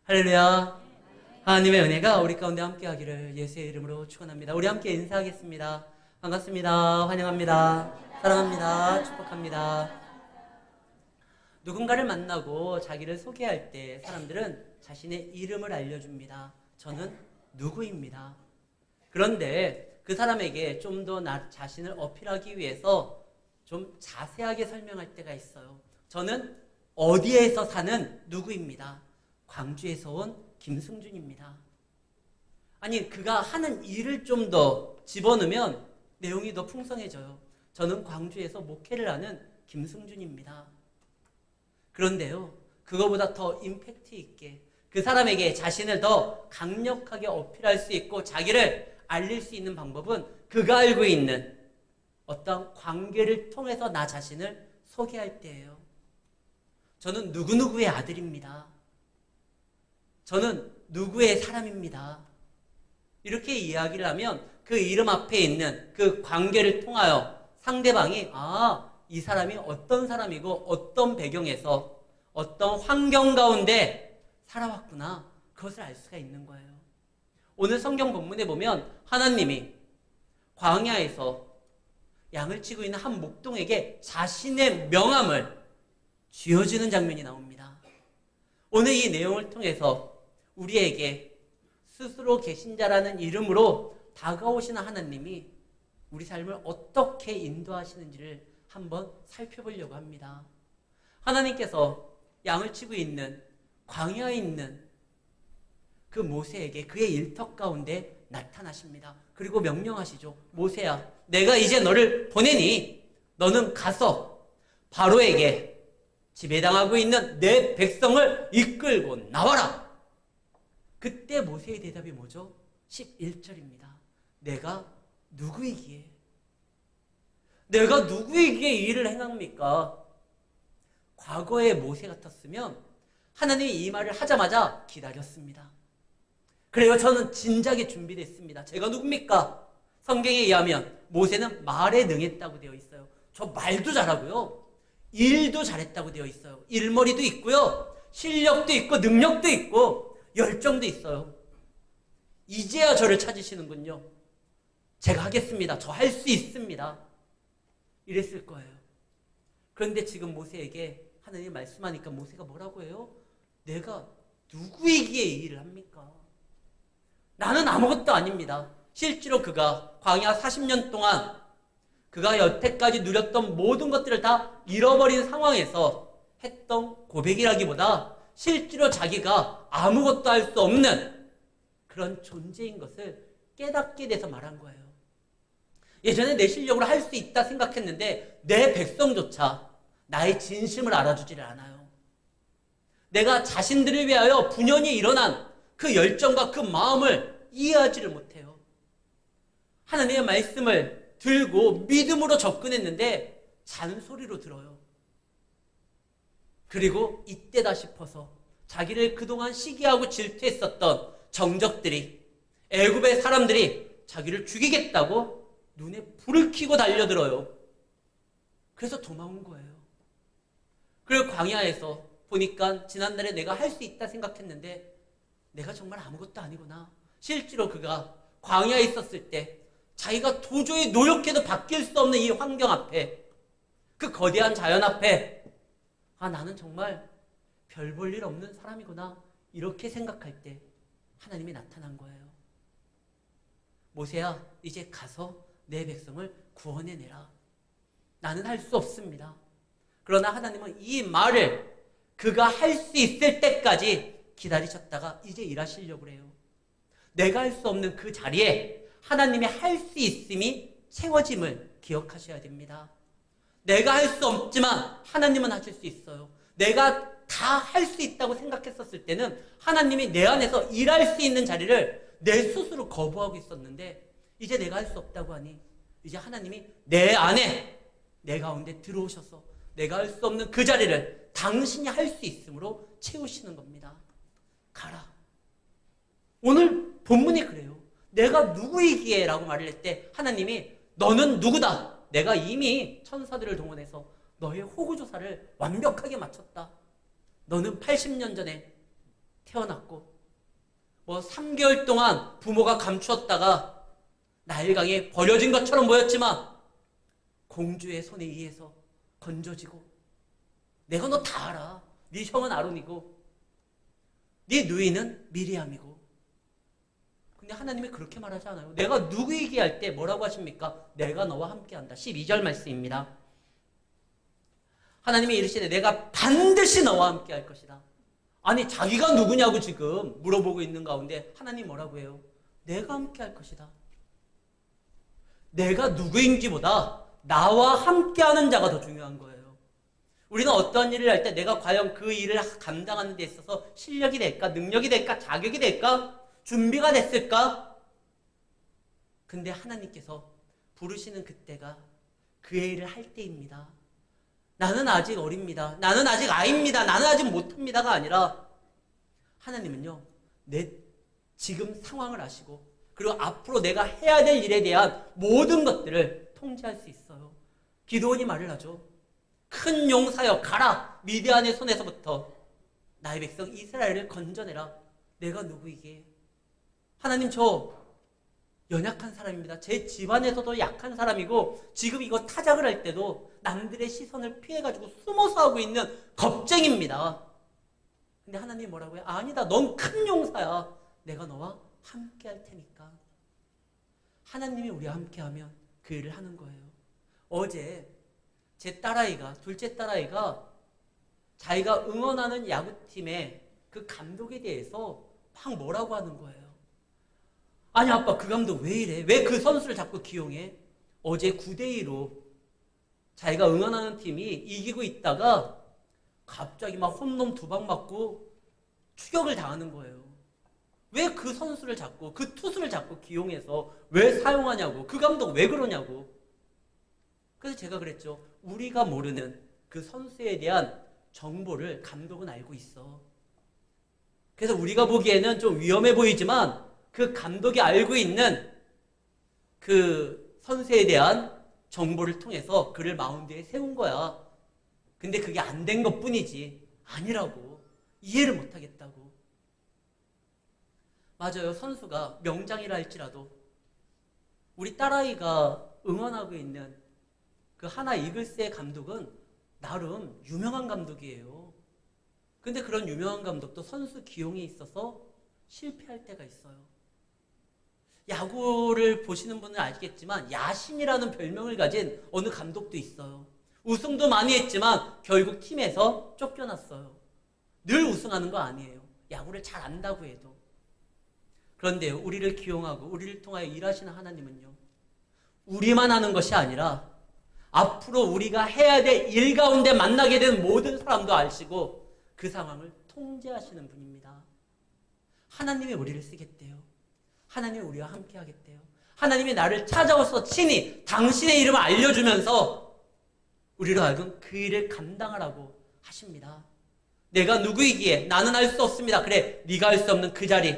할렐루야. 하나님의 은혜가 우리 가운데 함께하기를 예수의 이름으로 축원합니다. 우리 함께 인사하겠습니다. 반갑습니다. 환영합니다. 사랑합니다. 축복합니다. 누군가를 만나고 자기를 소개할 때 사람들은 자신의 이름을 알려줍니다. 저는 누구입니다. 그런데 그 사람에게 좀 더 나 자신을 어필하기 위해서 좀 자세하게 설명할 때가 있어요. 저는 어디에서 사는 누구입니다. 광주에서 온 김승준입니다. 아니, 그가 하는 일을 좀 더 집어넣으면 내용이 더 풍성해져요. 저는 광주에서 목회를 하는 김승준입니다. 그런데요, 그거보다 더 임팩트 있게 그 사람에게 자신을 더 강력하게 어필할 수 있고 자기를 알릴 수 있는 방법은 그가 알고 있는 어떤 관계를 통해서 나 자신을 소개할 때예요. 저는 누구누구의 아들입니다. 저는 누구의 사람입니다. 이렇게 이야기를 하면 그 이름 앞에 있는 그 관계를 통하여 상대방이 이 사람이 어떤 사람이고 어떤 배경에서 어떤 환경 가운데 살아왔구나, 그것을 알 수가 있는 거예요. 오늘 성경 본문에 보면 하나님이 광야에서 양을 치고 있는 한 목동에게 자신의 명함을 쥐어주는 장면이 나옵니다. 오늘 이 내용을 통해서 우리에게 스스로 계신 자라는 이름으로 다가오시는 하나님이 우리 삶을 어떻게 인도하시는지를 한번 살펴보려고 합니다. 하나님께서 양을 치고 있는 광야에 있는 그 모세에게 그의 일터 가운데 나타나십니다. 그리고 명령하시죠. 모세야, 내가 이제 너를 보내니 너는 가서 바로에게 지배당하고 있는 내 백성을 이끌고 나와라. 그때 모세의 대답이 뭐죠? 11절입니다. 내가 누구이기에? 내가 누구이기에 이 일을 행합니까? 과거의 모세 같았으면 하나님이 이 말을 하자마자 기다렸습니다. 그래요, 저는 진작에 준비됐습니다. 제가 누굽니까? 성경에 의하면 모세는 말에 능했다고 되어 있어요. 저 말도 잘하고요, 일도 잘했다고 되어 있어요. 일머리도 있고요, 실력도 있고 능력도 있고 열정도 있어요. 이제야 저를 찾으시는군요. 제가 하겠습니다. 저 할 수 있습니다. 이랬을 거예요. 그런데 지금 모세에게 하나님이 말씀하니까 모세가 뭐라고 해요? 내가 누구이기에 이 일을 합니까? 나는 아무것도 아닙니다. 실제로 그가 광야 40년 동안 그가 여태까지 누렸던 모든 것들을 다 잃어버린 상황에서 했던 고백이라기보다 실제로 자기가 아무것도 할 수 없는 그런 존재인 것을 깨닫게 돼서 말한 거예요. 예전에 내 실력으로 할 수 있다 생각했는데 내 백성조차 나의 진심을 알아주지를 않아요. 내가 자신들을 위하여 분연히 일어난 그 열정과 그 마음을 이해하지를 못해요. 하나님의 말씀을 들고 믿음으로 접근했는데 잔소리로 들어요. 그리고 이때다 싶어서 자기를 그동안 시기하고 질투했었던 정적들이, 애굽의 사람들이 자기를 죽이겠다고 눈에 불을 켜고 달려들어요. 그래서 도망온 거예요. 그리고 광야에서 보니까 지난날에 내가 할 수 있다 생각했는데 내가 정말 아무것도 아니구나. 실제로 그가 광야에 있었을 때 자기가 도저히 노력해도 바뀔 수 없는 이 환경 앞에, 그 거대한 자연 앞에 나는 정말 별 볼 일 없는 사람이구나, 이렇게 생각할 때 하나님이 나타난 거예요. 모세야, 이제 가서 내 백성을 구원해내라. 나는 할 수 없습니다. 그러나 하나님은 이 말을 그가 할 수 있을 때까지 기다리셨다가 이제 일하시려고 해요. 내가 할 수 없는 그 자리에 하나님이 할 수 있음이 채워짐을 기억하셔야 됩니다. 내가 할 수 없지만 하나님은 하실 수 있어요. 내가 다 할 수 있다고 생각했었을 때는 하나님이 내 안에서 일할 수 있는 자리를 내 스스로 거부하고 있었는데 이제 내가 할 수 없다고 하니 이제 하나님이 내 안에, 내 가운데 들어오셔서 내가 할 수 없는 그 자리를 당신이 할 수 있음으로 채우시는 겁니다. 가라. 오늘 본문이 그래요. 내가 누구이기에 라고 말을 할 때 하나님이 너는 누구다. 내가 이미 천사들을 동원해서 너의 호구조사를 완벽하게 마쳤다. 너는 80년 전에 태어났고 3개월 동안 부모가 감추었다가 나일강에 버려진 것처럼 보였지만 공주의 손에 의해서 건져지고 내가 너 다 알아. 네 형은 아론이고 네 누이는 미리암이고. 근데 하나님이 그렇게 말하지 않아요. 내가 누구이게 할 때 뭐라고 하십니까? 내가 너와 함께한다. 12절 말씀입니다. 하나님이 이르시되 내가 반드시 너와 함께 할 것이다. 아니 자기가 누구냐고 지금 물어보고 있는 가운데 하나님 뭐라고 해요? 내가 함께 할 것이다. 내가 누구인지보다 나와 함께하는 자가 더 중요한 거예요. 우리는 어떤 일을 할 때 내가 과연 그 일을 감당하는 데 있어서 실력이 될까? 능력이 될까? 자격이 될까? 준비가 됐을까? 근데 하나님께서 부르시는 그때가 그의 일을 할 때입니다. 나는 아직 어립니다. 나는 아직 아이입니다. 나는 아직 못합니다가 아니라 하나님은요, 내 지금 상황을 아시고 그리고 앞으로 내가 해야 될 일에 대한 모든 것들을 통제할 수 있어요. 기드온이 말을 하죠. 큰 용사여 가라. 미디안의 손에서부터 나의 백성 이스라엘을 건져내라. 내가 누구이게? 하나님 저 연약한 사람입니다. 제 집안에서도 약한 사람이고 지금 이거 타작을 할 때도 남들의 시선을 피해가지고 숨어서 하고 있는 겁쟁입니다. 근데 하나님 뭐라고 해요? 아니다. 넌 큰 용사야. 내가 너와 함께 할 테니까. 하나님이 우리와 함께하면 그 일을 하는 거예요. 어제 제 딸아이가, 둘째 딸아이가 자기가 응원하는 야구팀의 그 감독에 대해서 막 뭐라고 하는 거예요. 아니 아빠 그 감독 왜 이래? 왜 그 선수를 자꾸 기용해? 어제 9대2로 자기가 응원하는 팀이 이기고 있다가 갑자기 막 홈런 2방 맞고 추격을 당하는 거예요. 왜 그 선수를 자꾸 그 투수를 자꾸 기용해서 왜 사용하냐고. 그 감독 왜 그러냐고. 그래서 제가 그랬죠. 우리가 모르는 그 선수에 대한 정보를 감독은 알고 있어. 그래서 우리가 보기에는 좀 위험해 보이지만 그 감독이 알고 있는 그 선수에 대한 정보를 통해서 그를 마운드에 세운 거야. 근데 그게 안 된 것뿐이지. 아니라고. 이해를 못하겠다고. 맞아요. 선수가 명장이라 할지라도 우리 딸아이가 응원하고 있는 그 하나 이글스의 감독은 나름 유명한 감독이에요. 근데 그런 유명한 감독도 선수 기용에 있어서 실패할 때가 있어요. 야구를 보시는 분은 알겠지만 야신이라는 별명을 가진 어느 감독도 있어요. 우승도 많이 했지만 결국 팀에서 쫓겨났어요. 늘 우승하는 거 아니에요. 야구를 잘 안다고 해도. 그런데요, 우리를 기용하고 우리를 통하여 일하시는 하나님은요, 우리만 하는 것이 아니라 앞으로 우리가 해야 될 일 가운데 만나게 된 모든 사람도 아시고 그 상황을 통제하시는 분입니다. 하나님이 우리를 쓰겠대요. 하나님이 우리와 함께 하겠대요. 하나님이 나를 찾아와서 친히 당신의 이름을 알려주면서 우리로 하여금 그 일을 감당하라고 하십니다. 내가 누구이기에 나는 할 수 없습니다. 그래, 네가 할 수 없는 그 자리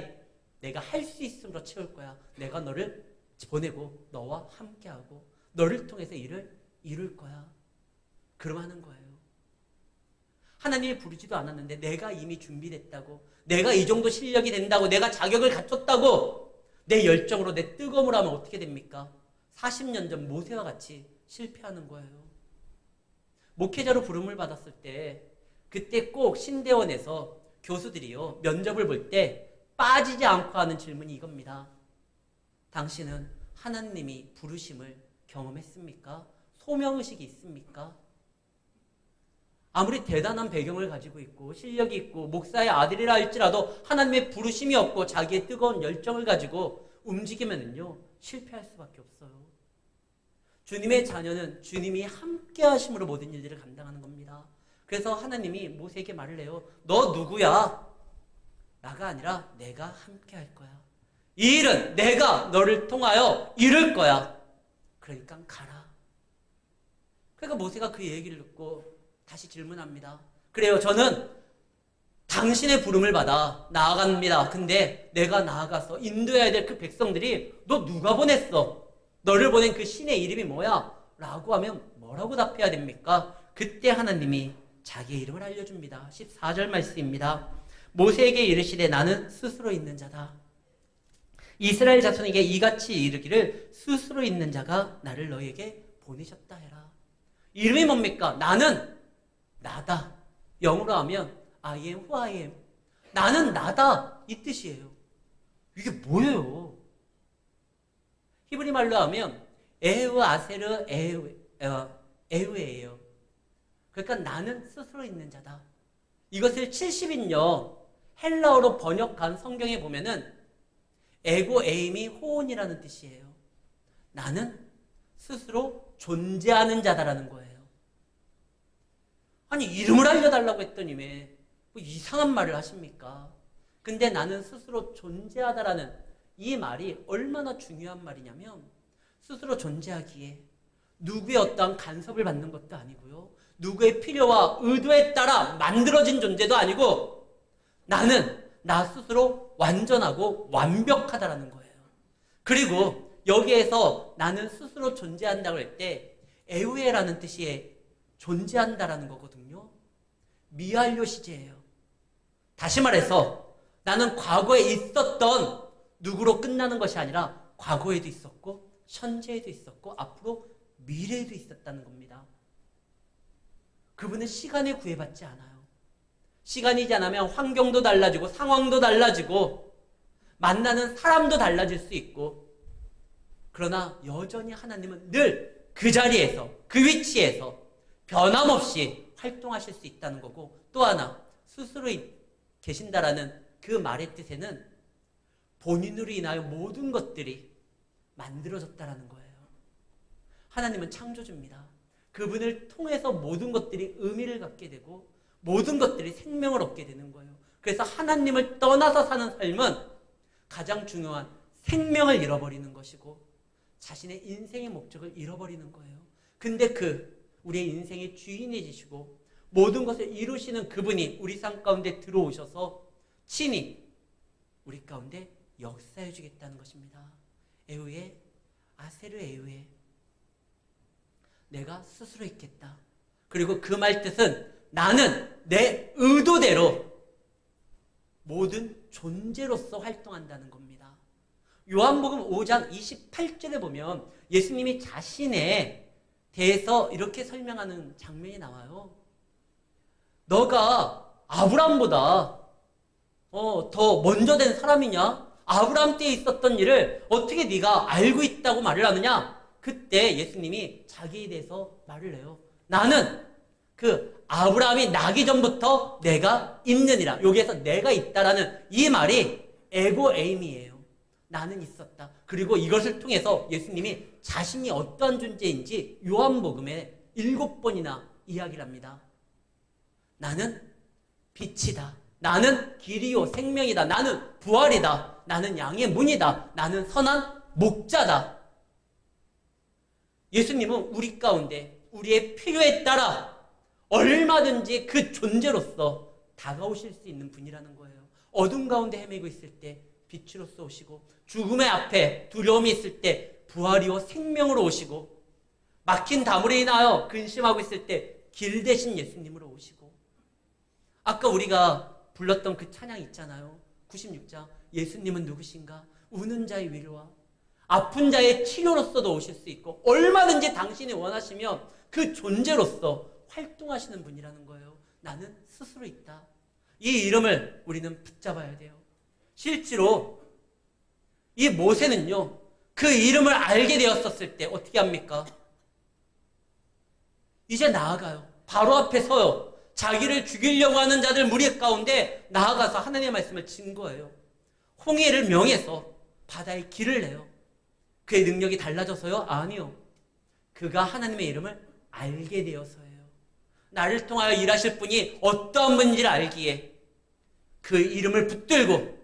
내가 할 수 있음으로 채울 거야. 내가 너를 보내고 너와 함께하고 너를 통해서 일을 이룰 거야. 그럼 하는 거예요. 하나님이 부르지도 않았는데 내가 이미 준비됐다고, 내가 이 정도 실력이 된다고, 내가 자격을 갖췄다고 내 열정으로 내 뜨거움으로 하면 어떻게 됩니까? 40년 전 모세와 같이 실패하는 거예요. 목회자로 부름을 받았을 때 그때 꼭 신대원에서 교수들이요 면접을 볼 때 빠지지 않고 하는 질문이 이겁니다. 당신은 하나님이 부르심을 경험했습니까? 소명의식이 있습니까? 아무리 대단한 배경을 가지고 있고 실력이 있고 목사의 아들이라 할지라도 하나님의 부르심이 없고 자기의 뜨거운 열정을 가지고 움직이면은요 실패할 수밖에 없어요. 주님의 자녀는 주님이 함께 하심으로 모든 일들을 감당하는 겁니다. 그래서 하나님이 모세에게 말을 해요. 너 누구야? 나가 아니라 내가 함께 할 거야. 이 일은 내가 너를 통하여 이룰 거야. 그러니까 가라. 그러니까 모세가 그 얘기를 듣고 다시 질문합니다. 그래요. 저는 당신의 부름을 받아 나아갑니다. 근데 내가 나아가서 인도해야 될 그 백성들이 너 누가 보냈어? 너를 보낸 그 신의 이름이 뭐야? 라고 하면 뭐라고 답해야 됩니까? 그때 하나님이 자기의 이름을 알려줍니다. 14절 말씀입니다. 모세에게 이르시되 나는 스스로 있는 자다. 이스라엘 자손에게 이같이 이르기를 스스로 있는 자가 나를 너희에게 보내셨다 해라. 이름이 뭡니까? 나는 나다. 영어로 하면 I am who I am. 나는 나다. 이 뜻이에요. 이게 뭐예요? 히브리 말로 하면 에흐 아세르 에흐예요. 그러니까 나는 스스로 있는 자다. 이것을 70인역 헬라어로 번역한 성경에 보면은 에고 에임이 호온이라는 뜻이에요. 나는 스스로 존재하는 자다라는 거예요. 아니 이름을 알려달라고 했더니 왜 뭐 이상한 말을 하십니까? 근데 나는 스스로 존재하다라는 이 말이 얼마나 중요한 말이냐면 스스로 존재하기에 누구의 어떠한 간섭을 받는 것도 아니고요. 누구의 필요와 의도에 따라 만들어진 존재도 아니고 나는 나 스스로 완전하고 완벽하다라는 거예요. 그리고 여기에서 나는 스스로 존재한다고 할 때 에우에라는 뜻이 존재한다라는 거거든요. 미완료 시제예요. 다시 말해서 나는 과거에 있었던 누구로 끝나는 것이 아니라 과거에도 있었고 현재에도 있었고 앞으로 미래에도 있었다는 겁니다. 그분은 시간에 구애받지 않아요. 시간이 지나면 환경도 달라지고 상황도 달라지고 만나는 사람도 달라질 수 있고 그러나 여전히 하나님은 늘 그 자리에서 그 위치에서 변함없이 활동하실 수 있다는 거고 또 하나 스스로 계신다라는 그 말의 뜻에는 본인으로 인하여 모든 것들이 만들어졌다라는 거예요. 하나님은 창조주입니다. 그분을 통해서 모든 것들이 의미를 갖게 되고 모든 것들이 생명을 얻게 되는 거예요. 그래서 하나님을 떠나서 사는 삶은 가장 중요한 생명을 잃어버리는 것이고 자신의 인생의 목적을 잃어버리는 거예요. 근데 우리의 인생의 주인이시고 모든 것을 이루시는 그분이 우리 삶 가운데 들어오셔서 친히 우리 가운데 역사해 주겠다는 것입니다. 에우에 아세르 에우에 내가 스스로 있겠다. 그리고 그 말 뜻은 나는 내 의도대로 모든 존재로서 활동한다는 겁니다. 요한복음 5장 28절에 보면 예수님이 자신에 대해서 이렇게 설명하는 장면이 나와요. 너가 아브라함보다 더 먼저 된 사람이냐? 아브라함 때에 있었던 일을 어떻게 네가 알고 있다고 말을 하느냐? 그때 예수님이 자기에 대해서 말을 해요. 나는 그 아브라함이 나기 전부터 내가 있느니라. 여기에서 내가 있다라는 이 말이 에고 에임이에요. 나는 있었다. 그리고 이것을 통해서 예수님이 자신이 어떠한 존재인지 요한복음에 7번이나 이야기를 합니다. 나는 빛이다. 나는 길이요 생명이다. 나는 부활이다. 나는 양의 문이다. 나는 선한 목자다. 예수님은 우리 가운데 우리의 필요에 따라 얼마든지 그 존재로서 다가오실 수 있는 분이라는 거예요. 어둠 가운데 헤매고 있을 때 빛으로서 오시고 죽음의 앞에 두려움이 있을 때 부활이요 생명으로 오시고 막힌 다물에 인하여 근심하고 있을 때 길 대신 예수님으로 오시고 아까 우리가 불렀던 그 찬양 있잖아요. 96장 예수님은 누구신가? 우는 자의 위로와 아픈 자의 치료로서도 오실 수 있고 얼마든지 당신이 원하시면 그 존재로서 활동하시는 분이라는 거예요. 나는 스스로 있다. 이 이름을 우리는 붙잡아야 돼요. 실제로 이 모세는요. 그 이름을 알게 되었었을 때 어떻게 합니까? 이제 나아가요. 바로 앞에 서요. 자기를 죽이려고 하는 자들 무리 가운데 나아가서 하나님의 말씀을 증거해요. 홍해를 명해서 바다에 길을 내요. 그의 능력이 달라져서요? 아니요. 그가 하나님의 이름을 알게 되어서예요. 나를 통하여 일하실 분이 어떠한 분인지를 알기에 그 이름을 붙들고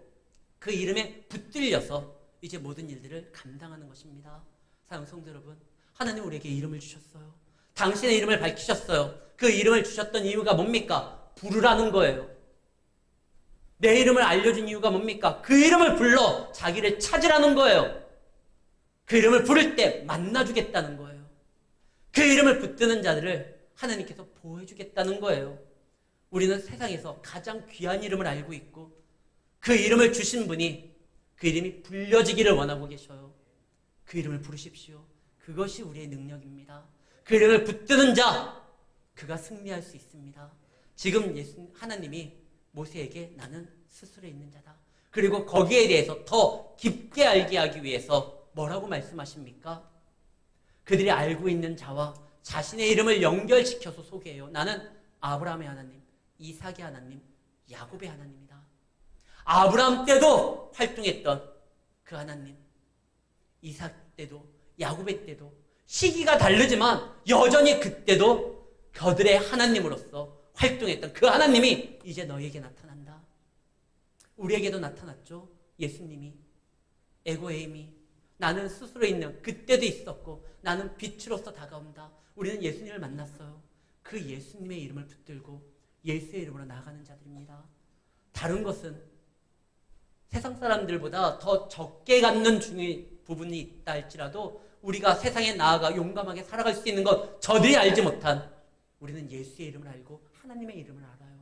그 이름에 붙들려서 이제 모든 일들을 감당하는 것입니다. 사랑하는 성도 여러분, 하나님 우리에게 이름을 주셨어요. 당신의 이름을 밝히셨어요. 그 이름을 주셨던 이유가 뭡니까? 부르라는 거예요. 내 이름을 알려준 이유가 뭡니까? 그 이름을 불러 자기를 찾으라는 거예요. 그 이름을 부를 때 만나주겠다는 거예요. 그 이름을 붙드는 자들을 하나님께서 보호해주겠다는 거예요. 우리는 세상에서 가장 귀한 이름을 알고 있고 그 이름을 주신 분이 그 이름이 불려지기를 원하고 계셔요. 그 이름을 부르십시오. 그것이 우리의 능력입니다. 그 이름을 붙드는 자, 그가 승리할 수 있습니다. 지금 하나님이 모세에게 나는 스스로 있는 자다. 그리고 거기에 대해서 더 깊게 알게 하기 위해서 뭐라고 말씀하십니까? 그들이 알고 있는 자와 자신의 이름을 연결시켜서 소개해요. 나는 아브라함의 하나님, 이삭의 하나님, 야곱의 하나님이다. 아브라함 때도 활동했던 그 하나님, 이삭 때도 야곱의 때도 시기가 다르지만 여전히 그때도 그들의 하나님으로서 활동했던 그 하나님이 이제 너에게 나타난다. 우리에게도 나타났죠. 예수님이, 에고에임이, 나는 스스로 있는 그때도 있었고 나는 빛으로서 다가온다. 우리는 예수님을 만났어요. 그 예수님의 이름을 붙들고 예수의 이름으로 나아가는 자들입니다. 다른 것은 세상 사람들보다 더 적게 갖는 부분이 있다 할지라도 우리가 세상에 나아가 용감하게 살아갈 수 있는 것 저들이 알지 못한 우리는 예수의 이름을 알고 하나님의 이름을 알아요.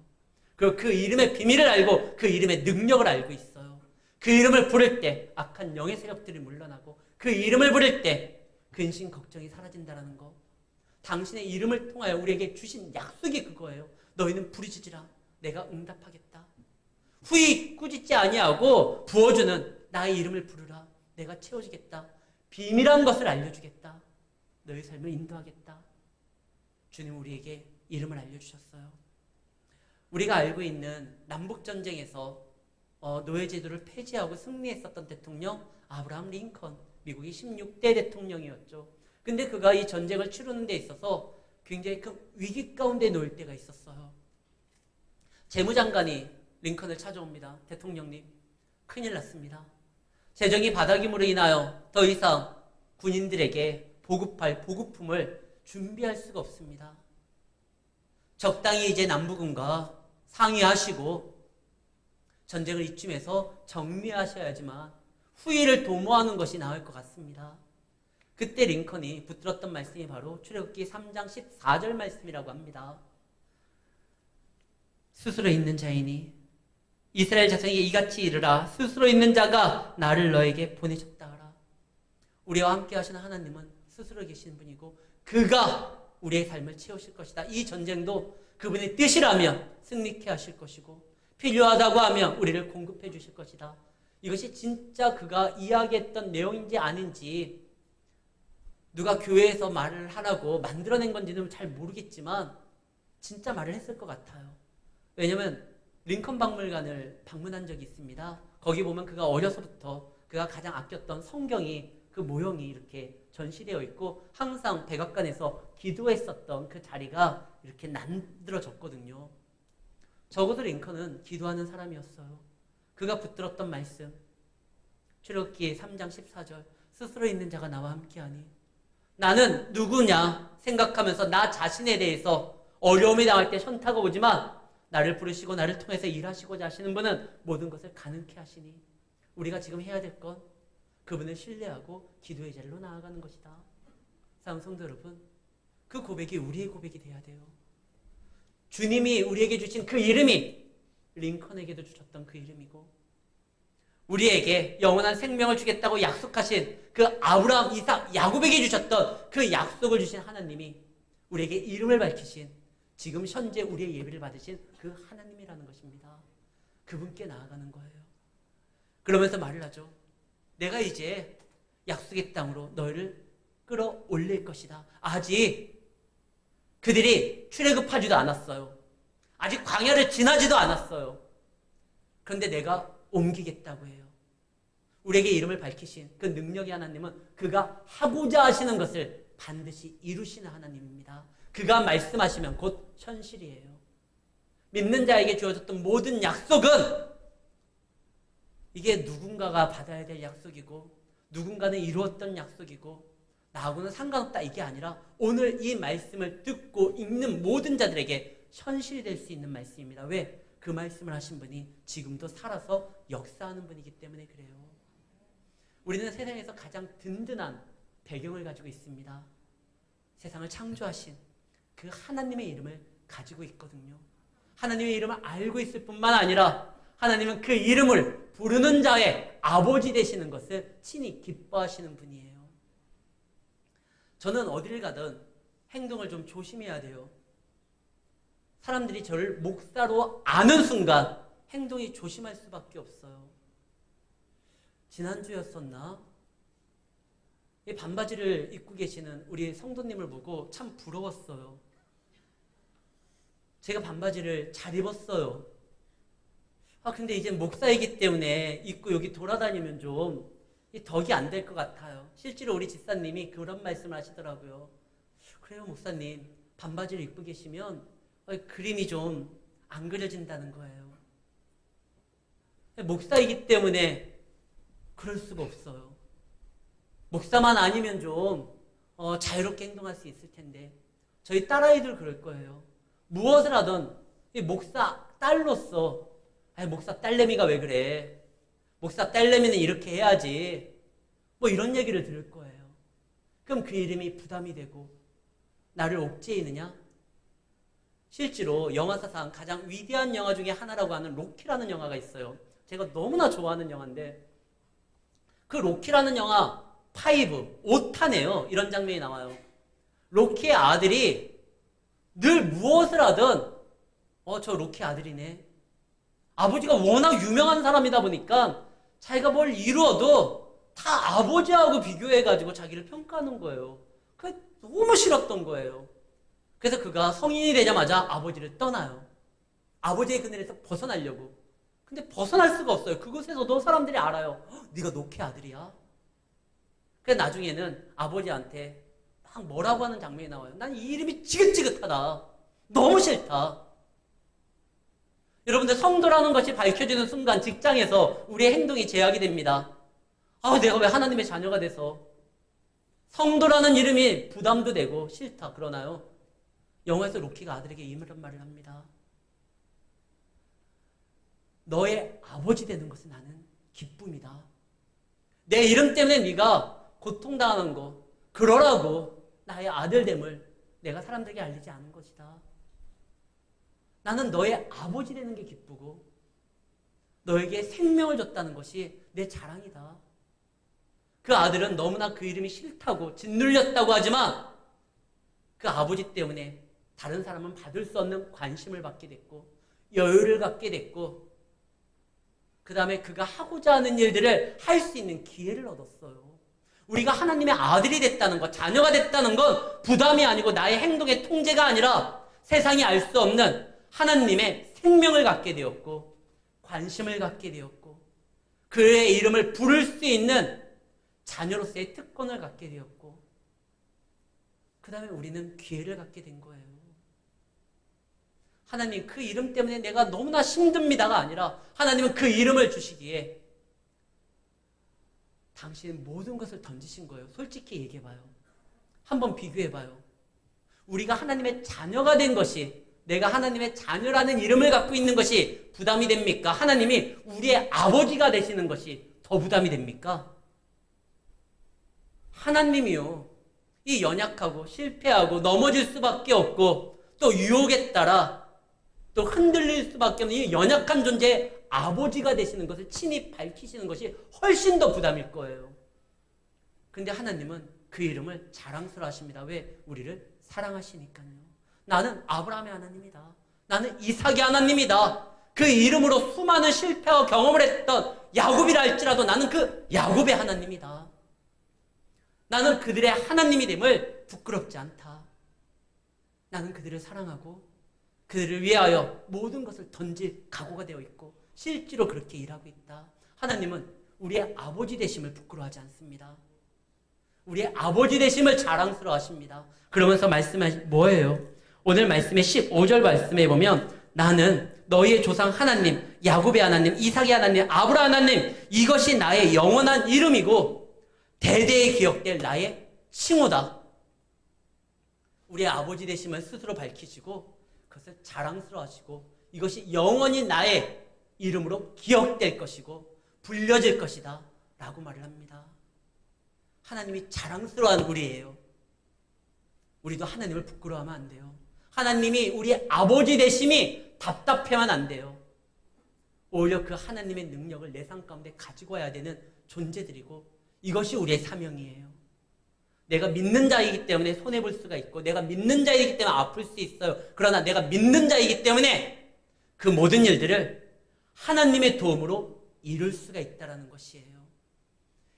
그리고 그 이름의 비밀을 알고 그 이름의 능력을 알고 있어요. 그 이름을 부를 때 악한 영의 세력들이 물러나고 그 이름을 부를 때 근심 걱정이 사라진다는 거. 당신의 이름을 통하여 우리에게 주신 약속이 그거예요. 너희는 부르짖으라 내가 응답하겠다. 후히 꾸짖지 아니하고 부어주는 나의 이름을 부르라 내가 채워주겠다. 비밀한 것을 알려주겠다. 너희 삶을 인도하겠다. 주님 우리에게 이름을 알려주셨어요. 우리가 알고 있는 남북전쟁에서 노예제도를 폐지하고 승리했었던 대통령 아브라함 링컨, 미국의 16대 대통령이었죠. 근데 그가 이 전쟁을 치르는 데 있어서 굉장히 큰 위기 가운데 놓일 때가 있었어요. 재무장관이 링컨을 찾아옵니다. 대통령님, 큰일 났습니다. 재정이 바닥임으로 인하여 더 이상 군인들에게 보급할 보급품을 준비할 수가 없습니다. 적당히 이제 남부군과 상의하시고 전쟁을 이쯤에서 정리하셔야지만 후위를 도모하는 것이 나을 것 같습니다. 그때 링컨이 붙들었던 말씀이 바로 출애굽기 3장 14절 말씀이라고 합니다. 스스로 있는 자이니 이스라엘 자손에게 이같이 이르라. 스스로 있는 자가 나를 너에게 보내셨다 하라. 우리와 함께 하시는 하나님은 스스로 계시는 분이고 그가 우리의 삶을 채우실 것이다. 이 전쟁도 그분의 뜻이라면 승리케 하실 것이고 필요하다고 하면 우리를 공급해 주실 것이다. 이것이 진짜 그가 이야기했던 내용인지 아닌지 누가 교회에서 말을 하라고 만들어낸 건지는 잘 모르겠지만 진짜 말을 했을 것 같아요. 왜냐하면 링컨 박물관을 방문한 적이 있습니다. 거기 보면 그가 어려서부터 그가 가장 아꼈던 성경이 그 모형이 이렇게 전시되어 있고 항상 백악관에서 기도했었던 그 자리가 이렇게 만들어졌거든요. 적어도 링컨은 기도하는 사람이었어요. 그가 붙들었던 말씀 출애굽기 3장 14절 스스로 있는 자가 나와 함께하니 나는 누구냐 생각하면서 나 자신에 대해서 어려움이 당할 때 현타가 오지만 나를 부르시고 나를 통해서 일하시고자 하시는 분은 모든 것을 가능케 하시니 우리가 지금 해야 될 건 그분을 신뢰하고 기도의 자리로 나아가는 것이다. 사랑하는 성도 여러분, 그 고백이 우리의 고백이 돼야 돼요. 주님이 우리에게 주신 그 이름이 링컨에게도 주셨던 그 이름이고 우리에게 영원한 생명을 주겠다고 약속하신 그 아브라함, 이삭, 야곱에게 주셨던 그 약속을 주신 하나님이 우리에게 이름을 밝히신 지금 현재 우리의 예배를 받으신 그 하나님이라는 것입니다. 그분께 나아가는 거예요. 그러면서 말을 하죠. 내가 이제 약속의 땅으로 너희를 끌어올릴 것이다. 아직 그들이 출애굽하지도 않았어요. 아직 광야를 지나지도 않았어요. 그런데 내가 옮기겠다고 해요. 우리에게 이름을 밝히신 그 능력의 하나님은 그가 하고자 하시는 것을 반드시 이루시는 하나님입니다. 그가 말씀하시면 곧 현실이에요. 믿는 자에게 주어졌던 모든 약속은 이게 누군가가 받아야 될 약속이고 누군가는 이루었던 약속이고 나하고는 상관없다 이게 아니라 오늘 이 말씀을 듣고 읽는 모든 자들에게 현실이 될 수 있는 말씀입니다. 왜? 그 말씀을 하신 분이 지금도 살아서 역사하는 분이기 때문에 그래요. 우리는 세상에서 가장 든든한 배경을 가지고 있습니다. 세상을 창조하신 그 하나님의 이름을 가지고 있거든요. 하나님의 이름을 알고 있을 뿐만 아니라 하나님은 그 이름을 부르는 자의 아버지 되시는 것을 친히 기뻐하시는 분이에요. 저는 어디를 가든 행동을 좀 조심해야 돼요. 사람들이 저를 목사로 아는 순간 행동이 조심할 수밖에 없어요. 지난주였었나? 이 반바지를 입고 계시는 우리 성도님을 보고 참 부러웠어요. 제가 반바지를 잘 입었어요. 근데 이제 목사이기 때문에 입고 여기 돌아다니면 좀 덕이 안 될 것 같아요. 실제로 우리 집사님이 그런 말씀을 하시더라고요. 그래요, 목사님. 반바지를 입고 계시면 그림이 좀 안 그려진다는 거예요. 목사이기 때문에 그럴 수가 없어요. 목사만 아니면 좀 자유롭게 행동할 수 있을 텐데 저희 딸아이들 그럴 거예요. 무엇을 하든 이 목사 딸로서 목사 딸내미가 왜 그래? 목사 딸내미는 이렇게 해야지. 뭐 이런 얘기를 들을 거예요. 그럼 그 이름이 부담이 되고 나를 옥죄이느냐? 실제로 영화사상 가장 위대한 영화 중에 하나라고 하는 로키라는 영화가 있어요. 제가 너무나 좋아하는 영화인데 그 로키라는 영화 5탄에요. 이런 장면이 나와요. 로키의 아들이 늘 무엇을 하든 저 로키 아들이네. 아버지가 워낙 유명한 사람이다 보니까 자기가 뭘 이루어도 다 아버지하고 비교해가지고 자기를 평가하는 거예요. 그게 너무 싫었던 거예요. 그래서 그가 성인이 되자마자 아버지를 떠나요. 아버지의 그늘에서 벗어나려고. 근데 벗어날 수가 없어요. 그곳에서도 사람들이 알아요. 네가 로키 아들이야. 그래서 나중에는 아버지한테 막 뭐라고 하는 장면이 나와요. 난 이 이름이 지긋지긋하다. 너무 싫다. 여러분들, 성도라는 것이 밝혀지는 순간 직장에서 우리의 행동이 제약이 됩니다. 내가 왜 하나님의 자녀가 돼서 성도라는 이름이 부담도 되고 싫다 그러나요? 영화에서 로키가 아들에게 이런 말을 합니다. 너의 아버지 되는 것은 나는 기쁨이다. 내 이름 때문에 네가 고통당하는 거 그러라고 나의 아들됨을 내가 사람들에게 알리지 않은 것이다. 나는 너의 아버지 되는 게 기쁘고 너에게 생명을 줬다는 것이 내 자랑이다. 그 아들은 너무나 그 이름이 싫다고 짓눌렸다고 하지만 그 아버지 때문에 다른 사람은 받을 수 없는 관심을 받게 됐고 여유를 갖게 됐고 그 다음에 그가 하고자 하는 일들을 할 수 있는 기회를 얻었어요. 우리가 하나님의 아들이 됐다는 것, 자녀가 됐다는 건 부담이 아니고 나의 행동의 통제가 아니라 세상이 알 수 없는 하나님의 생명을 갖게 되었고 관심을 갖게 되었고 그의 이름을 부를 수 있는 자녀로서의 특권을 갖게 되었고 그 다음에 우리는 기회를 갖게 된 거예요. 하나님 그 이름 때문에 내가 너무나 힘듭니다가 아니라 하나님은 그 이름을 주시기에 당신은 모든 것을 던지신 거예요. 솔직히 얘기해봐요. 한번 비교해봐요. 우리가 하나님의 자녀가 된 것이 내가 하나님의 자녀라는 이름을 갖고 있는 것이 부담이 됩니까? 하나님이 우리의 아버지가 되시는 것이 더 부담이 됩니까? 하나님이요. 이 연약하고 실패하고 넘어질 수밖에 없고 또 유혹에 따라 또 흔들릴 수밖에 없는 이 연약한 존재의 아버지가 되시는 것을 친히 밝히시는 것이 훨씬 더 부담일 거예요. 근데 하나님은 그 이름을 자랑스러워 하십니다. 왜? 우리를 사랑하시니까요. 나는 아브라함의 하나님이다. 나는 이삭의 하나님이다. 그 이름으로 수많은 실패와 경험을 했던 야곱이라 할지라도 나는 그 야곱의 하나님이다. 나는 그들의 하나님이 됨을 부끄럽지 않다. 나는 그들을 사랑하고 그들을 위하여 모든 것을 던질 각오가 되어 있고 실제로 그렇게 일하고 있다. 하나님은 우리의 아버지 되심을 부끄러워하지 않습니다. 우리의 아버지 되심을 자랑스러워 하십니다. 그러면서 말씀하시 뭐예요? 오늘 말씀의 15절 말씀에 보면 나는 너희의 조상 하나님, 야곱의 하나님, 이삭의 하나님, 아브라함 하나님 이것이 나의 영원한 이름이고 대대에 기억될 나의 칭호다. 우리의 아버지 되심을 스스로 밝히시고 그것을 자랑스러워하시고 이것이 영원히 나의 이름으로 기억될 것이고 불려질 것이다 라고 말을 합니다. 하나님이 자랑스러워한 우리예요. 우리도 하나님을 부끄러워하면 안 돼요. 하나님이 우리의 아버지 되심이 답답해만 안 돼요. 오히려 그 하나님의 능력을 내 삶 가운데 가지고 와야 되는 존재들이고 이것이 우리의 사명이에요. 내가 믿는 자이기 때문에 손해볼 수가 있고 내가 믿는 자이기 때문에 아플 수 있어요. 그러나 내가 믿는 자이기 때문에 그 모든 일들을 하나님의 도움으로 이룰 수가 있다는 것이에요.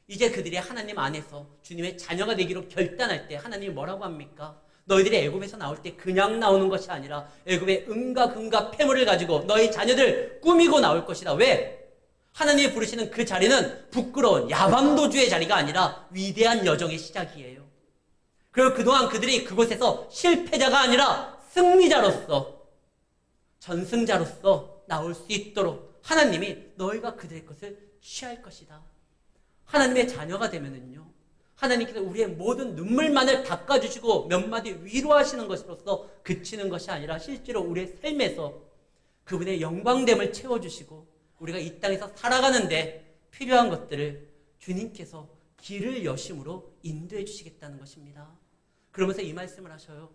이제 그들이 하나님 안에서 주님의 자녀가 되기로 결단할 때 하나님이 뭐라고 합니까? 너희들이 애굽에서 나올 때 그냥 나오는 것이 아니라 애굽의 은과 금과 폐물을 가지고 너희 자녀들 꾸미고 나올 것이다. 왜? 하나님이 부르시는 그 자리는 부끄러운 야반도주의 자리가 아니라 위대한 여정의 시작이에요. 그리고 그동안 그들이 그곳에서 실패자가 아니라 승리자로서 전승자로서 나올 수 있도록 하나님이 너희가 그들의 것을 취할 것이다. 하나님의 자녀가 되면은요, 하나님께서 우리의 모든 눈물만을 닦아주시고 몇 마디 위로하시는 것으로서 그치는 것이 아니라 실제로 우리의 삶에서 그분의 영광됨을 채워주시고 우리가 이 땅에서 살아가는데 필요한 것들을 주님께서 길을 여심으로 인도해 주시겠다는 것입니다. 그러면서 이 말씀을 하셔요.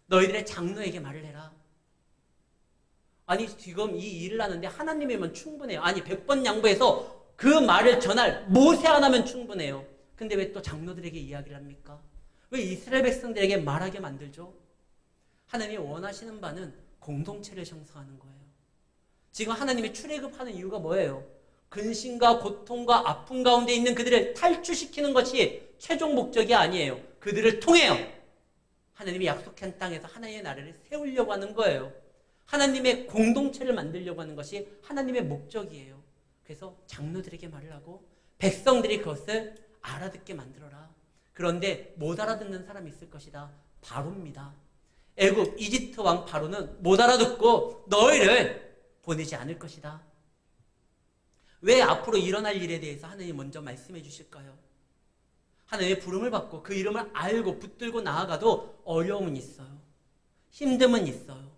너희들의 장로에게 말을 해라. 아니 지금 이 일을 하는데 하나님이면 충분해요. 아니 100번 양보해서 그 말을 전할 모세 하나면 충분해요. 근데 왜 또 장로들에게 이야기를 합니까? 왜 이스라엘 백성들에게 말하게 만들죠? 하나님이 원하시는 바는 공동체를 형성하는 거예요. 지금 하나님이 출애굽하는 이유가 뭐예요? 근심과 고통과 아픔 가운데 있는 그들을 탈출시키는 것이 최종 목적이 아니에요. 그들을 통해요. 하나님이 약속한 땅에서 하나님의 나라를 세우려고 하는 거예요. 하나님의 공동체를 만들려고 하는 것이 하나님의 목적이에요. 그래서 장로들에게 말을 하고 백성들이 그것을 알아듣게 만들어라. 그런데 못 알아듣는 사람이 있을 것이다. 바로입니다. 애굽 이집트 왕 바로는 못 알아듣고 너희를 보내지 않을 것이다. 왜 앞으로 일어날 일에 대해서 하나님이 먼저 말씀해 주실까요? 하나님의 부름을 받고 그 이름을 알고 붙들고 나아가도 어려움은 있어요. 힘듦은 있어요.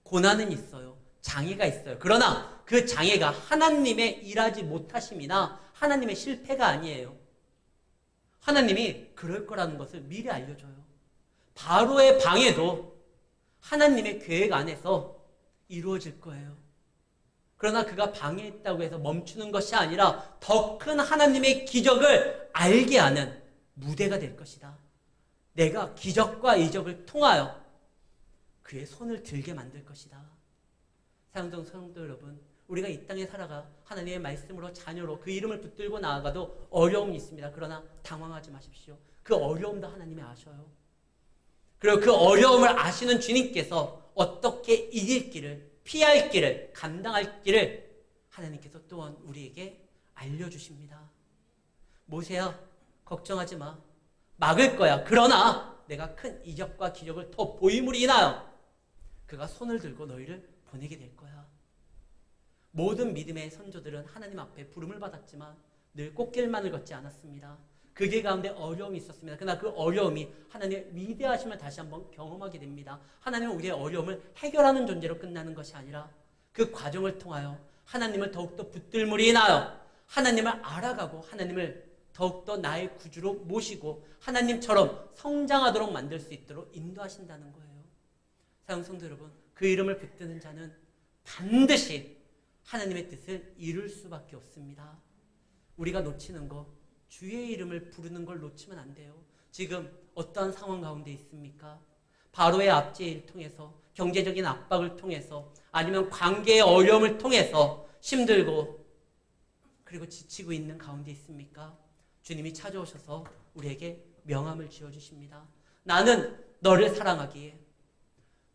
고난은 있어요. 장애가 있어요. 그러나 그 장애가 하나님의 일하지 못하심이나 하나님의 실패가 아니에요. 하나님이 그럴 거라는 것을 미리 알려줘요. 바로의 방해도 하나님의 계획 안에서 이루어질 거예요. 그러나 그가 방해했다고 해서 멈추는 것이 아니라 더 큰 하나님의 기적을 알게 하는 무대가 될 것이다. 내가 기적과 이적을 통하여 그의 손을 들게 만들 것이다. 사랑하는 성도 여러분, 우리가 이 땅에 살아가 하나님의 말씀으로 자녀로 그 이름을 붙들고 나아가도 어려움이 있습니다. 그러나 당황하지 마십시오. 그 어려움도 하나님이 아셔요. 그리고 그 어려움을 아시는 주님께서 어떻게 이길 길을, 피할 길을, 감당할 길을 하나님께서 또한 우리에게 알려주십니다. 모세야, 걱정하지 마. 막을 거야. 그러나 내가 큰 이적과 기적을 더 보임으로 인하여 그가 손을 들고 너희를 보내게 될 거야. 모든 믿음의 선조들은 하나님 앞에 부름을 받았지만 늘 꽃길만을 걷지 않았습니다. 그 길 가운데 어려움이 있었습니다. 그러나 그 어려움이 하나님의 위대하심을 다시 한번 경험하게 됩니다. 하나님은 우리의 어려움을 해결하는 존재로 끝나는 것이 아니라 그 과정을 통하여 하나님을 더욱더 붙들므로 인하여 하나님을 알아가고 하나님을 더욱더 나의 구주로 모시고 하나님처럼 성장하도록 만들 수 있도록 인도하신다는 거예요. 사랑하는 성도 여러분, 그 이름을 붙드는 자는 반드시 하나님의 뜻을 이룰 수밖에 없습니다. 우리가 놓치는 거, 주의 이름을 부르는 걸 놓치면 안 돼요. 지금 어떠한 상황 가운데 있습니까? 바로의 압제를 통해서, 경제적인 압박을 통해서, 아니면 관계의 어려움을 통해서 힘들고 그리고 지치고 있는 가운데 있습니까? 주님이 찾아오셔서 우리에게 명함을 지어주십니다. 나는 너를 사랑하기에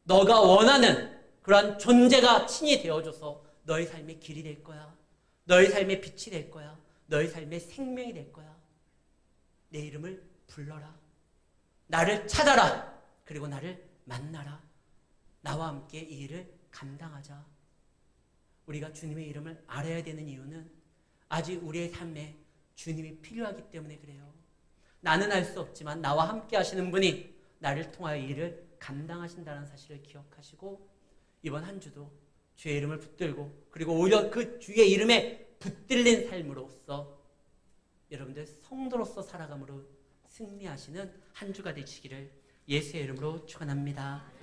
너가 원하는 그러한 존재가 친히 되어줘서 너의 삶의 길이 될 거야. 너의 삶의 빛이 될 거야. 너의 삶의 생명이 될 거야. 내 이름을 불러라. 나를 찾아라. 그리고 나를 만나라. 나와 함께 이 일을 감당하자. 우리가 주님의 이름을 알아야 되는 이유는 아직 우리의 삶에 주님이 필요하기 때문에 그래요. 나는 알 수 없지만 나와 함께 하시는 분이 나를 통하여 이 일을 감당하신다는 사실을 기억하시고 이번 한 주도 주의 이름을 붙들고 그리고 오히려 그 주의 이름에 붙들린 삶으로서 여러분들 성도로서 살아감으로 승리하시는 한 주가 되시기를 예수의 이름으로 축원합니다.